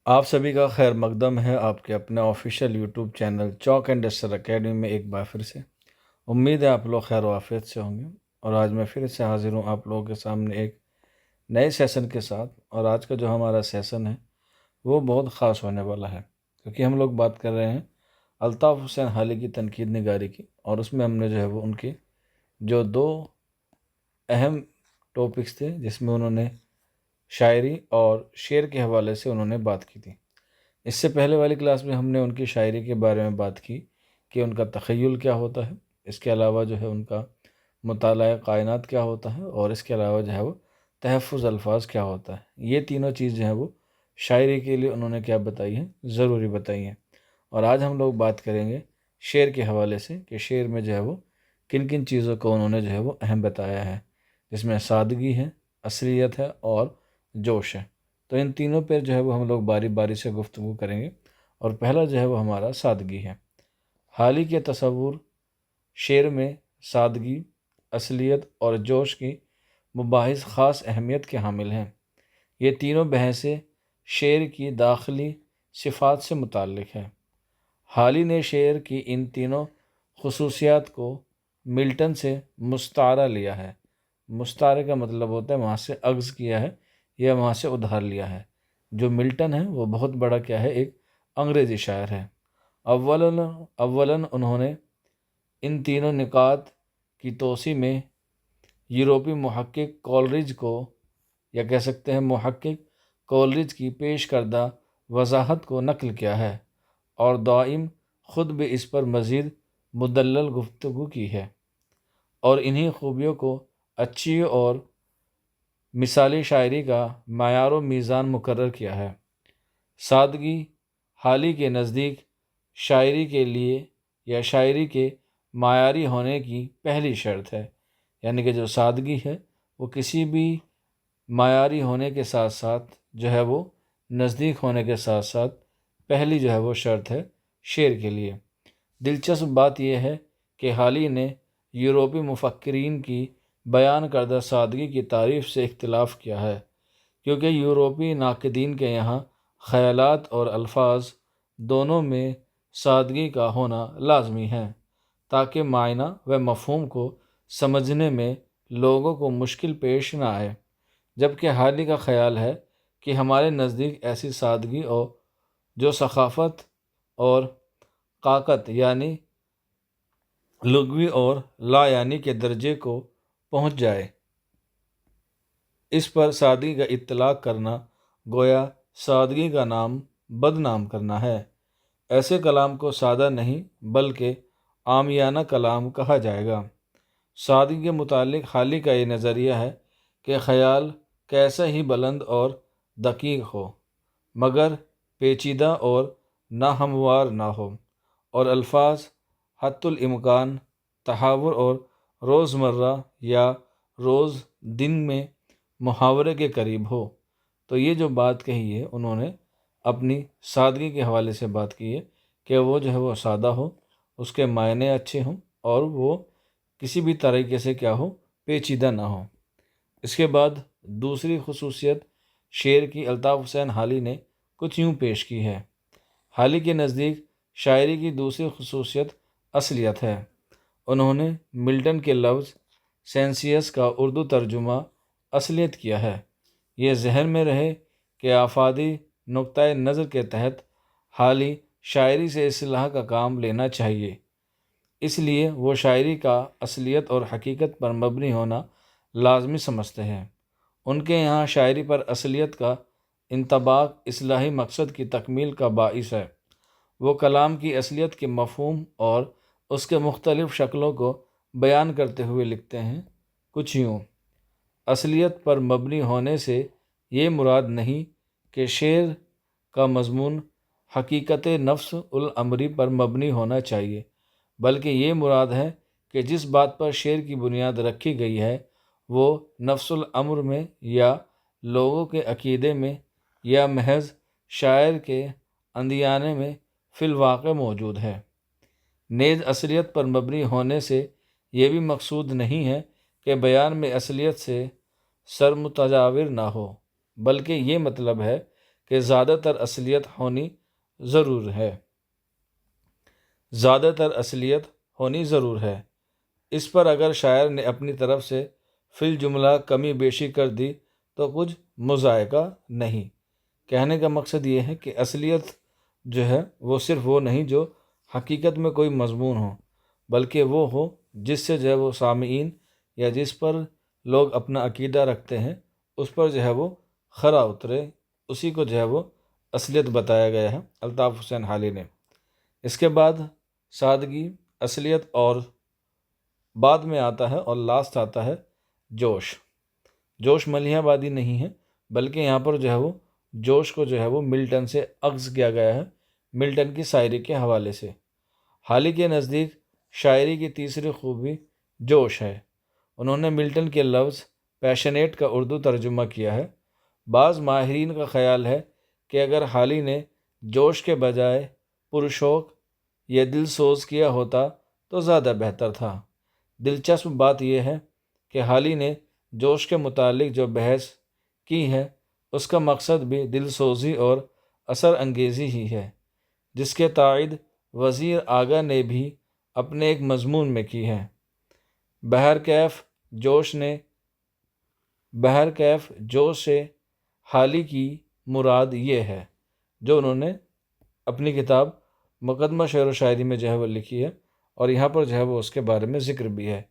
آپ سبھی کا خیر مقدم ہے آپ کے اپنے official YouTube channel chalk and duster academy میں ایک بار پھر سے۔ امید ہے آپ لوگ خیر و عافیت سے ہوں گے، اور آج میں پھر سے حاضر ہوں آپ لوگوں کے سامنے ایک نئے سیشن کے ساتھ۔ اور آج کا جو ہمارا سیشن ہے وہ بہت خاص ہونے والا ہے، کیونکہ ہم لوگ بات کر رہے ہیں الطاف حسین حالی کی تنقید نگاری کی، اور اس میں ہم نے جو ہے وہ ان کی جو دو اہم ٹاپکس تھے جس میں انہوں نے شاعری اور شعر کے حوالے سے انہوں نے بات کی تھی۔ اس سے پہلے والی کلاس میں ہم نے ان کی شاعری کے بارے میں بات کی کہ ان کا تخیل کیا ہوتا ہے، اس کے علاوہ جو ہے ان کا مطالعہ کائنات کیا ہوتا ہے، اور اس کے علاوہ جو ہے وہ تحفظ الفاظ کیا ہوتا ہے۔ یہ تینوں چیز جو ہیں وہ شاعری کے لیے انہوں نے کیا بتائی ہیں، ضروری بتائی ہیں۔ اور آج ہم لوگ بات کریں گے شعر کے حوالے سے کہ شعر میں جو ہے وہ کن کن چیزوں کو انہوں نے جو ہے وہ اہم بتایا ہے، جس میں سادگی ہے، اصلیت ہے اور جوش ہے۔ تو ان تینوں پہ جو ہے وہ ہم لوگ باری باری سے گفتگو کریں گے، اور پہلا جو ہے وہ ہمارا سادگی ہے۔ حالی کے تصور شعر میں سادگی، اصلیت اور جوش کی مباحث خاص اہمیت کے حامل ہیں۔ یہ تینوں بحثیں شعر کی داخلی صفات سے متعلق ہیں۔ حالی نے شعر کی ان تینوں خصوصیات کو ملٹن سے مستعارہ لیا ہے۔ مستعارے کا مطلب ہوتا ہے وہاں سے اخذ کیا ہے یا وہاں سے ادھار لیا ہے۔ جو ملٹن ہے وہ بہت بڑا کیا ہے، ایک انگریزی شاعر ہے۔ اولاً انہوں نے ان تینوں نکات کی توسیع میں یورپی محقق کولرج کو، یا کہہ سکتے ہیں محقق کولرج کی پیش کردہ وضاحت کو نقل کیا ہے، اور دائم خود بھی اس پر مزید مدلل گفتگو کی ہے، اور انہی خوبیوں کو اچھی اور مثالی شاعری کا معیار و میزان مقرر کیا ہے۔ سادگی حالی کے نزدیک شاعری کے لیے یا شاعری کے معیاری ہونے کی پہلی شرط ہے، یعنی کہ جو سادگی ہے وہ کسی بھی معیاری ہونے کے ساتھ ساتھ جو ہے وہ نزدیک ہونے کے ساتھ ساتھ پہلی جو ہے وہ شرط ہے شعر کے لیے۔ دلچسپ بات یہ ہے کہ حالی نے یورپی مفکرین کی بیان کردہ سادگی کی تعریف سے اختلاف کیا ہے، کیونکہ یورپی ناقدین کے یہاں خیالات اور الفاظ دونوں میں سادگی کا ہونا لازمی ہے تاکہ معنی و مفہوم کو سمجھنے میں لوگوں کو مشکل پیش نہ آئے، جبکہ حالی کا خیال ہے کہ ہمارے نزدیک ایسی سادگی اور جو ثقافت اور قاقت یعنی لغوی اور لا یعنی کے درجے کو پہنچ جائے، اس پر سادگی کا اطلاق کرنا گویا سادگی کا نام بدنام کرنا ہے۔ ایسے کلام کو سادہ نہیں بلکہ عامیانہ کلام کہا جائے گا۔ سادگی کے متعلق حالی کا یہ نظریہ ہے کہ خیال کیسا ہی بلند اور دقیق ہو مگر پیچیدہ اور ناہموار نہ ہو، اور الفاظ حتی الامکان تحاور اور روزمرہ یا روز دن میں محاورے کے قریب ہو۔ تو یہ جو بات کہی ہے انہوں نے اپنی سادگی کے حوالے سے بات کی ہے کہ وہ جو ہے وہ سادہ ہو، اس کے معنی اچھے ہوں، اور وہ کسی بھی طریقے سے کیا ہو، پیچیدہ نہ ہو۔ اس کے بعد دوسری خصوصیت شعر کی الطاف حسین حالی نے کچھ یوں پیش کی ہے۔ حالی کے نزدیک شاعری کی دوسری خصوصیت اصلیت ہے۔ انہوں نے ملٹن کے لفظ سینسیس کا اردو ترجمہ اصلیت کیا ہے۔ یہ ذہن میں رہے کہ آفادی نقطۂ نظر کے تحت حالی شاعری سے اصلاح کا کام لینا چاہیے، اس لیے وہ شاعری کا اصلیت اور حقیقت پر مبنی ہونا لازمی سمجھتے ہیں۔ ان کے یہاں شاعری پر اصلیت کا انطباق اصلاحی مقصد کی تکمیل کا باعث ہے۔ وہ کلام کی اصلیت کے مفہوم اور اس کے مختلف شکلوں کو بیان کرتے ہوئے لکھتے ہیں کچھ یوں: اصلیت پر مبنی ہونے سے یہ مراد نہیں کہ شعر کا مضمون حقیقت نفس الامری پر مبنی ہونا چاہیے، بلکہ یہ مراد ہے کہ جس بات پر شعر کی بنیاد رکھی گئی ہے وہ نفس الامر میں یا لوگوں کے عقیدے میں یا محض شاعر کے اندیانے میں فی الواقع موجود ہے۔ نیز اصلیت پر مبنی ہونے سے یہ بھی مقصود نہیں ہے کہ بیان میں اصلیت سے سرمتجاور نہ ہو، بلکہ یہ مطلب ہے کہ زیادہ تر اصلیت ہونی ضرور ہے، زیادہ تر اصلیت ہونی ضرور ہے۔ اس پر اگر شاعر نے اپنی طرف سے فی الجملہ کمی بیشی کر دی تو کچھ مذائقہ نہیں۔ کہنے کا مقصد یہ ہے کہ اصلیت جو ہے وہ صرف وہ نہیں جو حقیقت میں کوئی مضمون ہو، بلکہ وہ ہو جس سے جو ہے وہ سامعین یا جس پر لوگ اپنا عقیدہ رکھتے ہیں اس پر جو ہے وہ خرا اترے، اسی کو جو ہے وہ اصلیت بتایا گیا ہے الطاف حسین حالی نے۔ اس کے بعد سادگی، اصلیت اور بعد میں آتا ہے اور لاسٹ آتا ہے جوش۔ جوش ملیح آبادی نہیں ہے، بلکہ یہاں پر جو ہے وہ جوش کو جو ہے وہ ملٹن سے اخذ کیا گیا ہے، ملٹن کی شاعری کے حوالے سے۔ حالی کے نزدیک شاعری کی تیسری خوبی جوش ہے۔ انہوں نے ملٹن کے لفظ پیشنیٹ کا اردو ترجمہ کیا ہے۔ بعض ماہرین کا خیال ہے کہ اگر حالی نے جوش کے بجائے پرشوق یا دل سوز کیا ہوتا تو زیادہ بہتر تھا۔ دلچسپ بات یہ ہے کہ حالی نے جوش کے متعلق جو بحث کی ہے اس کا مقصد بھی دل سوزی اور اثر انگیزی ہی ہے، جس کے تائید وزیر آگا نے بھی اپنے ایک مضمون میں کی ہے۔ بہرکیف جوش سے حالی کی مراد یہ ہے جو انہوں نے اپنی کتاب مقدمہ شعر و شاعری میں جو ہے وہ لکھی ہے، اور یہاں پر جو ہے وہ اس کے بارے میں ذکر بھی ہے۔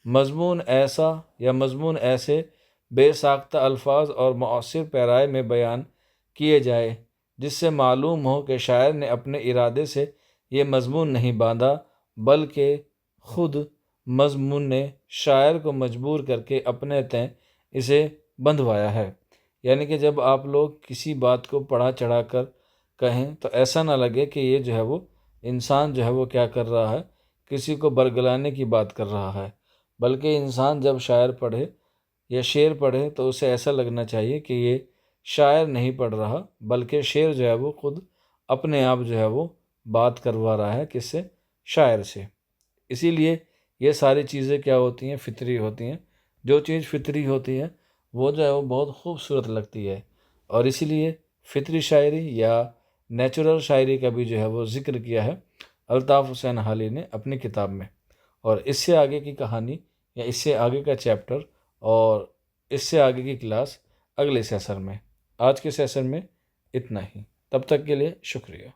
مضمون ایسا یا مضمون ایسے بے ساختہ الفاظ اور مؤثر پیرائے میں بیان کیے جائے جس سے معلوم ہو کہ شاعر نے اپنے ارادے سے یہ مضمون نہیں باندھا، بلکہ خود مضمون نے شاعر کو مجبور کر کے اپنے تئیں اسے بندھوایا ہے۔ یعنی کہ جب آپ لوگ کسی بات کو پڑھا چڑھا کر کہیں تو ایسا نہ لگے کہ یہ جو ہے وہ انسان جو ہے وہ کیا کر رہا ہے، کسی کو برگلانے کی بات کر رہا ہے، بلکہ انسان جب شاعر پڑھے یا شعر پڑھے تو اسے ایسا لگنا چاہیے کہ یہ شاعر نہیں پڑھ رہا، بلکہ شعر جو ہے وہ خود اپنے آپ جو ہے وہ بات کروا رہا ہے کس سے؟ شاعر سے۔ اسی لیے یہ ساری چیزیں کیا ہوتی ہیں؟ فطری ہوتی ہیں۔ جو چیز فطری ہوتی ہے وہ جو ہے وہ بہت خوبصورت لگتی ہے، اور اسی لیے فطری شاعری یا نیچرل شاعری کا بھی جو ہے وہ ذکر کیا ہے الطاف حسین حالی نے اپنی کتاب میں۔ اور اس سے آگے کی کہانی یا اس سے آگے کا چیپٹر اور اس سے آگے کی کلاس اگلے سیشن میں۔ آج کے سیشن میں اتنا ہی، تب تک کے لیے شکریہ۔